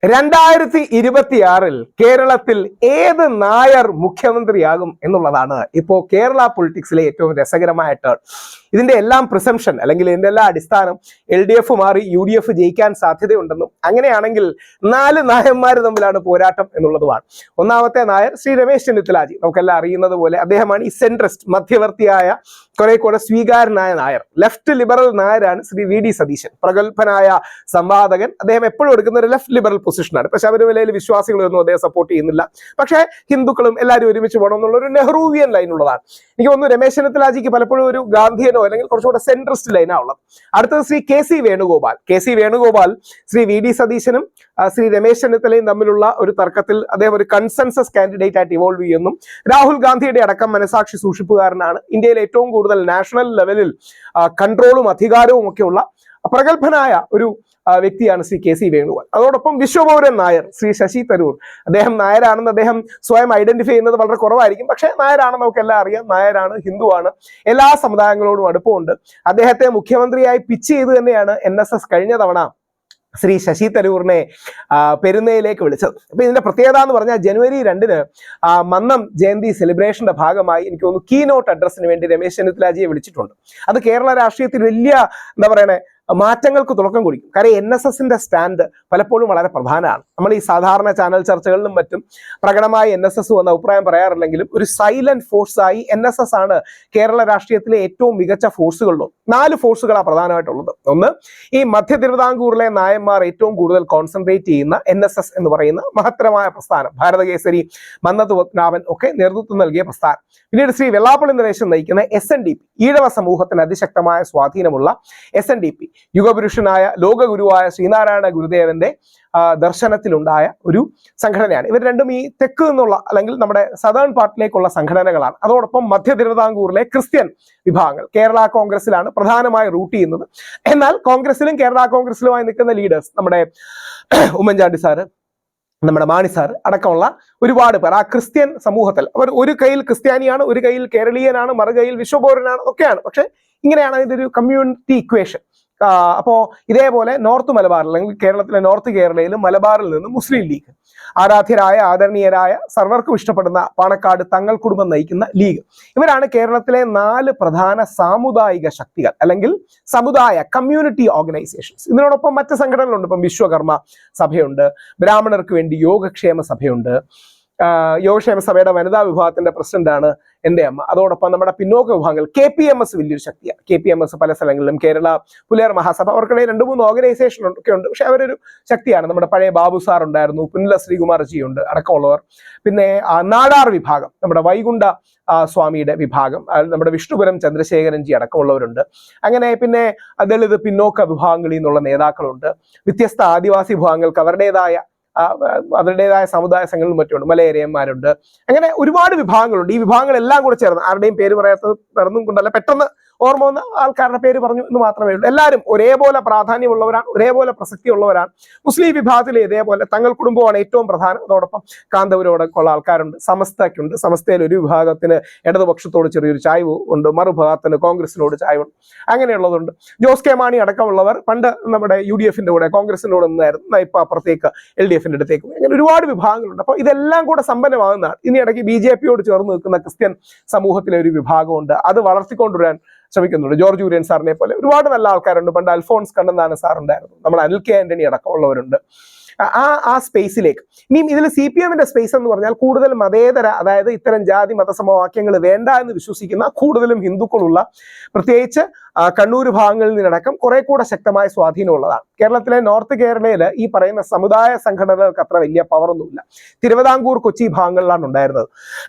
2026 കേരളത്തിൽ ഏത് നായർ മുഖ്യമന്ത്രിയാകും എന്നുള്ളതാണ് ഇപ്പോൾ കേരള പൊളിറ്റിക്സിലെ ഏറ്റവും രസകരമായ ടേൺ. ഇതിന്റെ എല്ലാം പ്രിസംഷൻ അല്ലെങ്കിൽ ഇതിന്റെ എല്ലാ അടിസ്ഥാനം LDF മാറി UDF ജയിക്കാൻ സാധ്യതയുണ്ടെന്നും അങ്ങനെയാണെങ്കിൽ 4 നായന്മാർ തമ്മിലാണ് പോരാട്ടം എന്നുള്ളതുമാണ്. ഒന്നാമത്തെ നായർ ശ്രീ രമേശ് ചെന്നിത്തലാജി, നമുക്കെല്ലാം അറിയുന്നത് പോലെ അദ്ദേഹമാണ് ഈ സെൻട്രിസ്റ്റ് മധ്യവർത്തിയായ കുറെ സ്വീകാരനായ നായർ. ലെഫ്റ്റ് ലിബറൽ നായരാണ് ശ്രീ VD സതീശൻ, പ്രഗത്ഭനായ സംവാദകൻ. അദ്ദേഹം എപ്പോഴും എടുക്കുന്ന ഒരു ലെഫ്റ്റ് ലിബറൽ പൊസിഷനാണ്. പക്ഷെ ശബരിമലയിൽ വിശ്വാസികളൊന്നും അദ്ദേഹം സപ്പോർട്ട് ചെയ്യുന്നില്ല. പക്ഷേ ഹിന്ദുക്കളും എല്ലാവരും ഒരുമിച്ച് പോകണം എന്നുള്ള ഒരു നെഹ്റുവിയൻ ലൈൻ ഉള്ളതാണ്. എനിക്ക് തോന്നുന്നു രമേശ് ചെന്നിത്തലാജിക്ക് പലപ്പോഴും ഒരു ഗാന്ധിയനോ അല്ലെങ്കിൽ കുറച്ചുകൂടെ സെൻട്രിസ്റ്റ് ലൈനാ ഉള്ളത്. അടുത്തത് ശ്രീ KC വേണുഗോപാൽ ശ്രീ VD സതീശനും ശ്രീ രമേശ് ചെന്നിത്തലയും തമ്മിലുള്ള ഒരു തർക്കത്തിൽ അദ്ദേഹം ഒരു കൺസെൻസസ് കാൻഡിഡേറ്റ് ആയിട്ട് ഇവോൾവ് ചെയ്യുന്നു. രാഹുൽ ഗാന്ധിയുടെ അടക്കം മനസാക്ഷി സൂക്ഷിപ്പുകാരനാണ്. ഇന്ത്യയിൽ ഏറ്റവും കൂടുതൽ നാഷണൽ ലെവലിൽ കൺട്രോളും അധികാരവും ഒക്കെയുള്ള പ്രഗത്ഭനായ ഒരു വ്യക്തിയാണ് ശ്രീ KC വേണുഗോപാൽ. അതോടൊപ്പം വിശ്വപൗരൻ നായർ ശ്രീ ശശി തരൂർ, അദ്ദേഹം നായരാണെന്ന് അദ്ദേഹം സ്വയം ഐഡന്റിഫൈ ചെയ്യുന്നത് വളരെ കുറവായിരിക്കും. പക്ഷെ നായരാണെന്ന് നമുക്ക് എല്ലാം അറിയാം. നായരാണ്, ഹിന്ദുവാണ്, എല്ലാ സമുദായങ്ങളോടും അടുപ്പമുണ്ട്. അദ്ദേഹത്തെ മുഖ്യമന്ത്രിയായി പിച്ച് ചെയ്ത് തന്നെയാണ് NSS കഴിഞ്ഞ തവണ ശ്രീ ശശി തരൂറിനെ പെരുന്നയിലേക്ക് വിളിച്ചത്. അപ്പൊ ഇതിന്റെ പ്രത്യേകത എന്ന് പറഞ്ഞാൽ ജനുവരി 2 മന്നം ജയന്തി സെലിബ്രേഷന്റെ ഭാഗമായി എനിക്ക് തോന്നുന്നു കീനോട്ട് അഡ്രസ്സിന് വേണ്ടി രമേശ് ചെന്നിത്തലാജിയെ വിളിച്ചിട്ടുണ്ട്. അത് കേരള രാഷ്ട്രീയത്തിൽ വലിയ മാറ്റങ്ങൾക്ക് തുടക്കം കുറിക്കും. കാര്യം NSSന്റെ സ്റ്റാൻഡ് പലപ്പോഴും വളരെ പ്രധാനമാണ്. നമ്മൾ ഈ സാധാരണ ചാനൽ ചർച്ചകളിലും മറ്റും പ്രകടമായി NSS വന്ന അഭിപ്രായം പറയാറില്ലെങ്കിലും ഒരു സൈലന്റ് ഫോഴ്സായി NSS ആണ് കേരള രാഷ്ട്രീയത്തിലെ ഏറ്റവും മികച്ച ഫോഴ്സുകളിലും. 4 ഫോഴ്സുകളാണ് പ്രധാനമായിട്ടുള്ളത്. ഒന്ന്, ഈ മധ്യ തിരുവിതാംകൂറിലെ നായന്മാർ ഏറ്റവും കൂടുതൽ കോൺസെൻട്രേറ്റ് ചെയ്യുന്ന NSS എന്ന് പറയുന്ന മഹത്തരമായ പ്രസ്ഥാനം. ഭാരതകേസരി, മന്നത്ത് പത്മനാഭൻ ഒക്കെ നേതൃത്വം നൽകിയ പ്രസ്ഥാനം. പിന്നീട് ശ്രീ വെള്ളാപ്പള്ളി നടേശൻ നയിക്കുന്ന SNDP, ഈഴവ സമൂഹത്തിന് അതിശക്തമായ സ്വാധീനമുള്ള SNDP, യുഗപുരുഷനായ ലോകഗുരുവായ ശ്രീനാരായണ ഗുരുദേവന്റെ ദർശനത്തിലുണ്ടായ ഒരു സംഘടനയാണ്. ഇവർ രണ്ടും ഈ തെക്ക് നിന്നുള്ള അല്ലെങ്കിൽ നമ്മുടെ സദേൺ പാർട്ടിലേക്കുള്ള സംഘടനകളാണ്. അതോടൊപ്പം മധ്യ തിരുവിതാംകൂറിലെ ക്രിസ്ത്യൻ വിഭാഗങ്ങൾ കേരള കോൺഗ്രസിലാണ് പ്രധാനമായി റൂട്ട് ചെയ്യുന്നത്. എന്നാൽ കോൺഗ്രസിലും കേരള കോൺഗ്രസിലുമായി നിൽക്കുന്ന ലീഡേഴ്സ്, നമ്മുടെ ഉമ്മൻചാണ്ടി സാറ്, നമ്മുടെ മാണി സാർ അടക്കമുള്ള ഒരുപാട് പേർ ആ ക്രിസ്ത്യൻ സമൂഹത്തിൽ, അവർ ഒരു കയ്യിൽ ക്രിസ്ത്യാനിയാണ്, ഒരു കയ്യിൽ കേരളീയനാണ്, മറുകൈയിൽ വിശ്വപൗരനാണ്, ഒക്കെയാണ്. പക്ഷെ ഇങ്ങനെയാണ് അതിന്റെ ഒരു കമ്മ്യൂണിറ്റി ഇക്വേഷൻ. അപ്പോ ഇതേപോലെ നോർത്ത് മലബാറിൽ അല്ലെങ്കിൽ കേരളത്തിലെ നോർത്ത് കേരളയിലും മലബാറിൽ നിന്ന് മുസ്ലിം ലീഗ്, ആരാധ്യരായ ആദരണീയരായ സർവർക്കും ഇഷ്ടപ്പെടുന്ന പാണക്കാട് തങ്ങൾ കുടുംബം നയിക്കുന്ന ലീഗ്, ഇവരാണ് കേരളത്തിലെ 4 പ്രധാന സാമുദായിക ശക്തികൾ അല്ലെങ്കിൽ സമുദായ കമ്മ്യൂണിറ്റി ഓർഗനൈസേഷൻസ്. ഇതിനോടൊപ്പം മറ്റ് സംഘടനകളുണ്ട്. ഇപ്പം വിശ്വകർമ്മ സഭയുണ്ട്, ബ്രാഹ്മണർക്ക് വേണ്ടി യോഗക്ഷേമ സഭയുണ്ട്, യോഗക്ഷേമ സഭയുടെ വനിതാ വിഭാഗത്തിന്റെ പ്രസിഡന്റാണ് എൻ്റെ അമ്മ. അതോടൊപ്പം നമ്മുടെ പിന്നോക്ക വിഭാഗങ്ങൾ KPMS വലിയൊരു ശക്തിയാണ്. KPMS പല സ്ഥലങ്ങളിലും, കേരള പുലയർ മഹാസഭ, അവർക്കിടയിൽ 2-3 ഓർഗനൈസേഷൻ ഒക്കെ ഉണ്ട്. പക്ഷെ അവരൊരു ശക്തിയാണ്. നമ്മുടെ പഴയ ബാബു സാർ ഉണ്ടായിരുന്നു, പുന്നല ശ്രീകുമാർജി ഉണ്ട്, അടക്കമുള്ളവർ. പിന്നെ നാടാർ വിഭാഗം, നമ്മുടെ വൈകുണ്ഠ സ്വാമിയുടെ വിഭാഗം, നമ്മുടെ വിഷ്ണുപുരം ചന്ദ്രശേഖരൻജി അടക്കമുള്ളവരുണ്ട്. അങ്ങനെ പിന്നെ ദളിത് പിന്നോക്ക വിഭാഗങ്ങളിൽ നിന്നുള്ള നേതാക്കളുണ്ട്. വ്യത്യസ്ത ആദിവാസി വിഭാഗങ്ങൾക്ക് അവരുടേതായ സമുദായ സംഘങ്ങളും മറ്റുണ്ട്, മലയേറിയന്മാരുണ്ട്. അങ്ങനെ ഒരുപാട് വിഭാഗങ്ങളുണ്ട്. ഈ വിഭാഗങ്ങളെല്ലാം കൂടെ ചേർന്ന്, ആരുടെയും പേര് പറയാത്തത് പറഞ്ഞും കൊണ്ടല്ല, പെട്ടെന്ന് ഓർമ്മ വന്ന ആൾക്കാരുടെ പേര് പറഞ്ഞു എന്ന് മാത്രമേ ഉള്ളൂ. എല്ലാവരും ഒരേപോലെ പ്രാധാന്യമുള്ളവരാണ്, ഒരേപോലെ പ്രസക്തിയുള്ളവരാണ്. മുസ്ലിം വിഭാഗത്തിൽ ഇതേപോലെ തങ്ങൾ കുടുംബമാണ് ഏറ്റവും പ്രധാനം. അതോടൊപ്പം കാന്തപുരമൊക്കെ ഉള്ള ആൾക്കാരുണ്ട്, സമസ്തയ്ക്കുണ്ട്. സമസ്തയിൽ ഒരു വിഭാഗത്തിന് ഇടതുപക്ഷത്തോട് ചെറിയൊരു ചായ്വ് ഉണ്ട്, മറുഭാഗത്തിന് കോൺഗ്രസിനോട് ചായ്വുണ്ട്, അങ്ങനെയുള്ളതുണ്ട്. ജോസ് കെ മാണി അടക്കമുള്ളവർ പണ്ട് നമ്മുടെ UDFന്റെ കൂടെ കോൺഗ്രസിന്റെ കൂടെ നിന്നായിരുന്നു, ഇപ്പൊ അപ്പുറത്തേക്ക് LDFന്റെ അടുത്തേക്ക്. അങ്ങനെ ഒരുപാട് വിഭാഗങ്ങളുണ്ട്. അപ്പോൾ ഇതെല്ലാം കൂടെ സമ്പന്നമാകുന്നതാണ്. ഇനി ഇടയ്ക്ക് BJPയോട് ചേർന്ന് നിൽക്കുന്ന ക്രിസ്ത്യൻ സമൂഹത്തിലെ ഒരു വിഭാഗമുണ്ട്, അത് വളർത്തിക്കൊണ്ടുവരാൻ ശ്രമിക്കുന്നുണ്ട്. ജോർജ് കുര്യൻ സാറിനെ പോലെ ഒരുപാട് നല്ല ആൾക്കാരുണ്ട്. പണ്ട് അൽഫോൺസ് കണ്ണന്താനം സാർ ഉണ്ടായിരുന്നു, നമ്മുടെ അനിൽ കെ ആന്റണി അടക്കമുള്ളവരുണ്ട്. ആ സ്പേസിലേക്ക് ഇനിയും ഇതിൽ CPMന്റെ സ്പേസ് എന്ന് പറഞ്ഞാൽ കൂടുതൽ മതേതര, അതായത് ഇത്തരം ജാതി മതസമവാക്യങ്ങൾ വേണ്ട എന്ന് വിശ്വസിക്കുന്ന കൂടുതലും ഹിന്ദുക്കളുള്ള, പ്രത്യേകിച്ച് കണ്ണൂർ ഭാഗങ്ങളിൽ നിന്നടക്കം കുറെ കൂടെ ശക്തമായ സ്വാധീനമുള്ളതാണ്. കേരളത്തിലെ നോർത്ത് കേരളയിൽ ഈ പറയുന്ന സമുദായ സംഘടനകൾക്ക് അത്ര വലിയ പവറൊന്നുമില്ല. തിരുവിതാംകൂർ, കൊച്ചി ഭാഗങ്ങളിലാണ് ഉണ്ടായിരുന്നത്.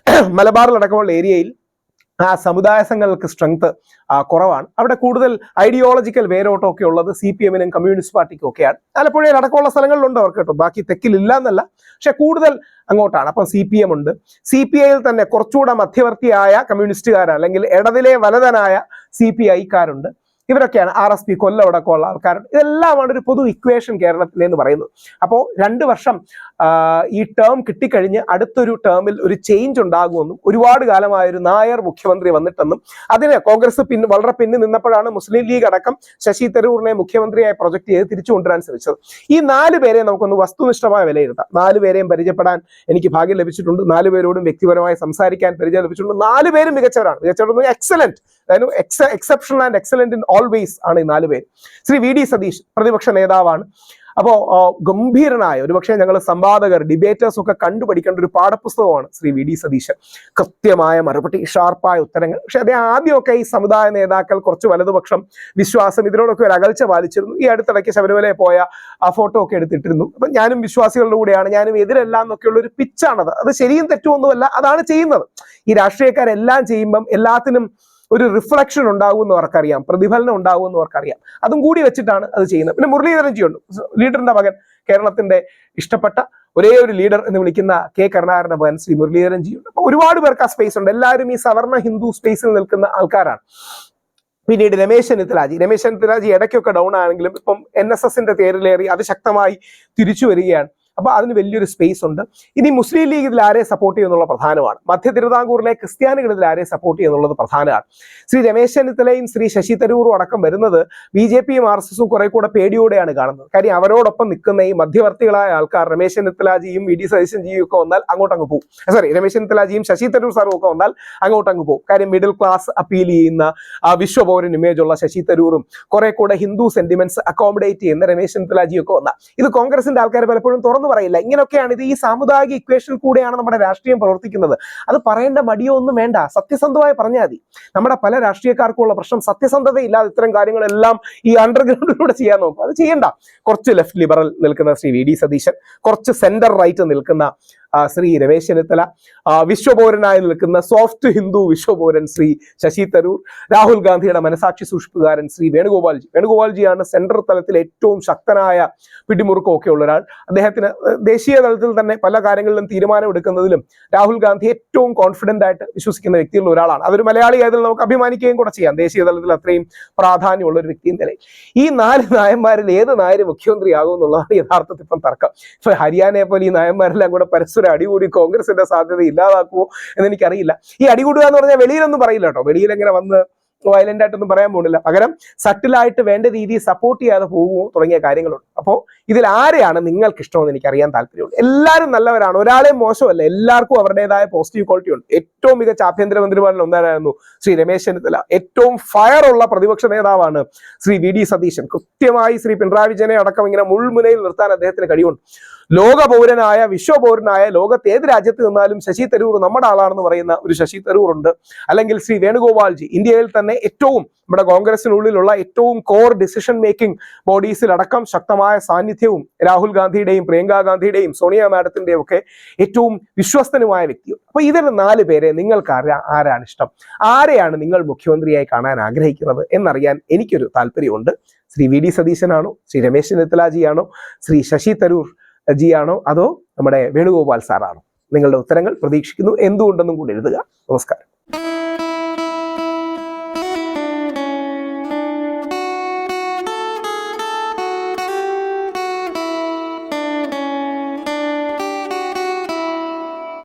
മലബാറിലടക്കമുള്ള ഏരിയയിൽ ആ സമുദായ സംഘങ്ങൾക്ക് സ്ട്രെങ്ത് കുറവാണ്. അവിടെ കൂടുതൽ ഐഡിയോളജിക്കൽ വേരോട്ടമൊക്കെ ഉള്ളത് CPMനും കമ്മ്യൂണിസ്റ്റ് പാർട്ടിക്കും ഒക്കെയാണ്. ആലപ്പുഴയിൽ അടക്കമുള്ള സ്ഥലങ്ങളിലുണ്ട് അവർക്ക് കേട്ടോ, ബാക്കി തെക്കിലില്ല എന്നല്ല, പക്ഷെ കൂടുതൽ അങ്ങോട്ടാണ്. അപ്പം CPM ഉണ്ട്. CPIയിൽ തന്നെ കുറച്ചുകൂടെ മധ്യവർത്തിയായ കമ്മ്യൂണിസ്റ്റുകാർ അല്ലെങ്കിൽ ഇടതിലെ വലതനായ CPIക്കാരുണ്ട്. ഇവരൊക്കെയാണ് RSP കൊല്ലം അടക്കമുള്ള ആൾക്കാരുണ്ട്. ഇതെല്ലാമാണ് ഒരു പൊതു ഇക്വേഷൻ കേരളത്തിലെന്ന് പറയുന്നത്. അപ്പോൾ 2 വർഷം ഈ ടേം കിട്ടിക്കഴിഞ്ഞ് അടുത്തൊരു ടേമിൽ ഒരു ചേഞ്ച് ഉണ്ടാകുമെന്നും ഒരുപാട് കാലമായ ഒരു നായർ മുഖ്യമന്ത്രി വന്നിട്ടെന്നും അതിന് കോൺഗ്രസ് വളരെ പിന്നിൽ നിന്നപ്പോഴാണ് മുസ്ലിം ലീഗ് അടക്കം ശശി തരൂരിനെ മുഖ്യമന്ത്രിയായി പ്രൊജക്ട് ചെയ്ത് തിരിച്ചു കൊണ്ടുവരാൻ ശ്രമിച്ചത്. ഈ 4 പേരെ നമുക്കൊന്ന് വസ്തുനിഷ്ഠമായി വിലയിരുത്താം. 4 പേരെയും പരിചയപ്പെടാൻ എനിക്ക് ഭാഗ്യം ലഭിച്ചിട്ടുണ്ട്. 4 പേരോടും വ്യക്തിപരമായി സംസാരിക്കാൻ പരിചയം ലഭിച്ചിട്ടുണ്ട്. 4 പേരും മികച്ചവരാണ്. എക്സലന്റ്, അതായത് exceptional and excellent in always ആണ് ഈ 4 പേര്. ശ്രീ VD സതീഷ് പ്രതിപക്ഷ നേതാവാണ്. അപ്പോ ഗംഭീരനായ, ഒരുപക്ഷെ ഞങ്ങൾ സംവാദകർ ഡിബേറ്റേഴ്സ് ഒക്കെ കണ്ടുപഠിക്കേണ്ട ഒരു പാഠപുസ്തകമാണ് ശ്രീ VD സതീശൻ. കൃത്യമായ മറുപടി, ഷാർപ്പായ ഉത്തരങ്ങൾ. പക്ഷെ അതേ ആദ്യമൊക്കെ ഈ സമുദായ നേതാക്കൾ കുറച്ച് വലതുപക്ഷം വിശ്വാസം ഇതിനോടൊക്കെ ഒരു അകൽച്ച പാലിച്ചിരുന്നു. ഈ അടുത്തിടയ്ക്ക് ശബരിമലയിൽ പോയ ആ ഫോട്ടോ ഒക്കെ എടുത്തിട്ടിരുന്നു. അപ്പൊ ഞാനും വിശ്വാസികളുടെ കൂടെയാണ്, ഞാനും എതിരല്ല എന്നൊക്കെയുള്ള ഒരു പിച്ചാണത്. അത് ശരിയും തെറ്റുമൊന്നുമല്ല, അതാണ് ചെയ്യുന്നത്. ഈ രാഷ്ട്രീയക്കാരെല്ലാം ചെയ്യുമ്പം എല്ലാത്തിനും ഒരു റിഫ്ലക്ഷൻ ഉണ്ടാകുമെന്ന് അവർക്കറിയാം, പ്രതിഫലനം ഉണ്ടാകുമെന്ന് അവർക്കറിയാം. അതും കൂടി വെച്ചിട്ടാണ് അത് ചെയ്യുന്നത്. പിന്നെ മുരളീധരൻജിയുണ്ട്, ലീഡറിന്റെ മകൻ, കേരളത്തിന്റെ ഇഷ്ടപ്പെട്ട ഒരേ ഒരു ലീഡർ എന്ന് വിളിക്കുന്ന K കരുണാകരന്റെ മകൻ ശ്രീ മുരളീധരൻജിയുണ്ട്. അപ്പൊ ഒരുപാട് പേർക്ക് ആ സ്പേസ് ഉണ്ട്. എല്ലാവരും ഈ സവർണ ഹിന്ദു സ്പേസിൽ നിൽക്കുന്ന ആൾക്കാരാണ്. പിന്നീട് രമേശ് ചെന്നിത്തലാജി ഇടയ്ക്കൊക്കെ ഡൗൺ ആണെങ്കിലും ഇപ്പം NSSന്റെ തേരിലേറി അതിശക്തമായി തിരിച്ചു വരികയാണ്. അപ്പൊ അതിന് വലിയൊരു സ്പേസ് ഉണ്ട്. ഇനി മുസ്ലിം ലീഗ് ഇതിൽ ആരെ സപ്പോർട്ട് ചെയ്യുന്നുള്ള പ്രധാനമാണ്. മധ്യ തിരുവിതാംകൂറിലെ ക്രിസ്ത്യാനികൾ ഇതിൽ ആരെ സപ്പോർട്ട് ചെയ്യുന്നുള്ളത് പ്രധാനമാണ്. ശ്രീ രമേശ് ചെന്നിത്തലയും ശ്രീ ശശി തരൂറും അടക്കം വരുന്നത് BJPയും RSSും കുറെ കൂടെ പേടിയോടെയാണ് കാണുന്നത്. കാര്യം അവരോടൊപ്പം നിൽക്കുന്ന ഈ മധ്യവർത്തികളായ ആൾക്കാർ രമേശ് ചെന്നിത്തലാജിയും VD സതീശൻജിയും ഒക്കെ വന്നാൽ അങ്ങോട്ടങ്ങ് പോകും. രമേശ് ചെന്നിത്തലാജിയും ശശി തരൂർ സാറും ഒക്കെ വന്നാൽ അങ്ങോട്ടങ്ങ് പോകും. കാര്യം മിഡിൽ ക്ലാസ് അപ്പീൽ ചെയ്യുന്ന ആ വിശ്വപൗരൻ ഇമേജ് ഉള്ള ശശി തരൂറും കുറെ കൂടെ ഹിന്ദു സെന്റിമെന്റ്സ് അക്കോമഡേറ്റ് ചെയ്യുന്ന രമേശ് ചെന്നിത്തലാജിയും ഒക്കെ വന്നാൽ ഇത് കോൺഗ്രസിന്റെ ആൾക്കാർ പലപ്പോഴും തുറന്നു പറയില്ല. ഇങ്ങനെയൊക്കെയാണ് ഇത്. ഈ സാമുദായിക ഇക്വേഷൻ കൂടെയാണ് നമ്മുടെ രാഷ്ട്രീയം പ്രവർത്തിക്കുന്നത്. അത് പറയേണ്ട മടിയോ ഒന്നും വേണ്ട, സത്യസന്ധമായി പറഞ്ഞാൽ മതി. നമ്മുടെ പല രാഷ്ട്രീയക്കാർക്കുള്ള പ്രശ്നം സത്യസന്ധതയില്ലാതെ ഇത്തരം കാര്യങ്ങളെല്ലാം ഈ അണ്ടർഗ്രൗണ്ടിലൂടെ ചെയ്യാൻ നോക്കും. അത് ചെയ്യണ്ട. കുറച്ച് ലെഫ്റ്റ് ലിബറൽ നിൽക്കുന്ന ശ്രീ VD സതീശൻ, കുറച്ച് സെന്റർ റൈറ്റ് നിൽക്കുന്ന ശ്രീ രമേശ് ചെന്നിത്തല, വിശ്വപൗരനായി നിൽക്കുന്ന സോഫ്റ്റ് ഹിന്ദു വിശ്വപൗരൻ ശ്രീ ശശി തരൂർ, രാഹുൽ ഗാന്ധിയുടെ മനസാക്ഷി സൂക്ഷിപ്പുകാരൻ ശ്രീ വേണുഗോപാൽജിയാണ് സെൻട്രൽ തലത്തിൽ ഏറ്റവും ശക്തനായ പിടിമുറുക്കമൊക്കെ ഉള്ള ഒരാൾ. അദ്ദേഹത്തിന് ദേശീയ തലത്തിൽ തന്നെ പല കാര്യങ്ങളിലും തീരുമാനമെടുക്കുന്നതിലും രാഹുൽ ഗാന്ധി ഏറ്റവും കോൺഫിഡന്റ് ആയിട്ട് വിശ്വസിക്കുന്ന വ്യക്തിയുള്ള ഒരാളാണ്. അതൊരു മലയാളി ആയതിൽ നമുക്ക് അഭിമാനിക്കുകയും കൂടെ ചെയ്യാം, ദേശീയ തലത്തിൽ അത്രയും പ്രാധാന്യമുള്ള ഒരു വ്യക്തി എന്ന നിലയിൽ. ഈ 4 നായന്മാരിൽ ഏത് നായര് മുഖ്യമന്ത്രിയാകും എന്നുള്ളതാണ് യഥാർത്ഥത്തിൽ ഇപ്പം തർക്കം. ഇപ്പൊ ഹരിയാനയെ പോലെ ഈ നായന്മാരെല്ലാം കൂടെ പരസ്പരം അടികൂടി കോൺഗ്രസിന്റെ സാധ്യത ഇല്ലാതാക്കുമോ എന്ന് എനിക്കറിയില്ല. ഈ അടികൂടുക എന്ന് പറഞ്ഞാൽ വെളിയിലൊന്നും പറയില്ല കേട്ടോ, വെളിയിൽ എങ്ങനെ വന്ന് വയലന്റ് ആയിട്ടൊന്നും പറയാൻ പോകുന്നില്ല. പകരം സട്ടിലായിട്ട് വേണ്ട രീതിയിൽ സപ്പോർട്ട് ചെയ്യാതെ പോകുമോ തുടങ്ങിയ കാര്യങ്ങളുണ്ട്. അപ്പോൾ ഇതിൽ ആരെയാണ് നിങ്ങൾക്ക് ഇഷ്ടമെന്ന് എനിക്ക് അറിയാൻ താല്പര്യമുണ്ട്. എല്ലാവരും നല്ലവരാണ്, ഒരാളെയും മോശമല്ല, എല്ലാവർക്കും അവരുടേതായ പോസിറ്റീവ് ക്വാളിറ്റി ഉണ്ട്. ഏറ്റവും മികച്ച ആഭ്യന്തരമന്ത്രിമാരിൽ ഒന്നായിരുന്നു ശ്രീ രമേശ് ചെന്നിത്തല. ഏറ്റവും ഫയർ ഉള്ള പ്രതിപക്ഷ നേതാവാണ് ശ്രീ VD സതീശൻ. കൃത്യമായി ശ്രീ പിണറായി വിജയനെ അടക്കം ഇങ്ങനെ മുൾമുനയിൽ നിർത്താൻ അദ്ദേഹത്തിന് കഴിവുണ്ട്. ലോക പൗരനായ, വിശ്വപൗരനായ, ലോകത്ത് ഏത് രാജ്യത്ത് നിന്നാലും ശശി തരൂർ നമ്മുടെ ആളാണെന്ന് പറയുന്ന ഒരു ശശി തരൂർ ഉണ്ട്. അല്ലെങ്കിൽ ശ്രീ വേണുഗോപാൽജി, ഇന്ത്യയിൽ തന്നെ ഏറ്റവും നമ്മുടെ കോൺഗ്രസിനുള്ളിലുള്ള ഏറ്റവും കോർ ഡിസിഷൻ മേക്കിംഗ് ബോഡീസിലടക്കം ശക്തമായ സാന്നിധ്യവും രാഹുൽ ഗാന്ധിയുടെയും പ്രിയങ്ക ഗാന്ധിയുടെയും സോണിയ മാഡത്തിന്റെയും ഒക്കെ ഏറ്റവും വിശ്വസ്തനുമായ വ്യക്തിയും. അപ്പൊ ഇതിൽ 4 പേരെ നിങ്ങൾക്ക് ആരാണ് ഇഷ്ടം, ആരെയാണ് നിങ്ങൾ മുഖ്യമന്ത്രിയായി കാണാൻ ആഗ്രഹിക്കുന്നത് എന്നറിയാൻ എനിക്കൊരു താല്പര്യമുണ്ട്. ശ്രീ VD സതീശനാണോ, ശ്രീ രമേശ് ചെന്നിത്തലാജിയാണോ, ശ്രീ ശശി തരൂർ ജിയാണോ, അതോ നമ്മുടെ വേണുഗോപാൽ സാറാണോ? നിങ്ങളുടെ ഉത്തരങ്ങൾ പ്രതീക്ഷിക്കുന്നു. എന്തുകൊണ്ടെന്നും കൂടി എഴുതുക. നമസ്കാരം.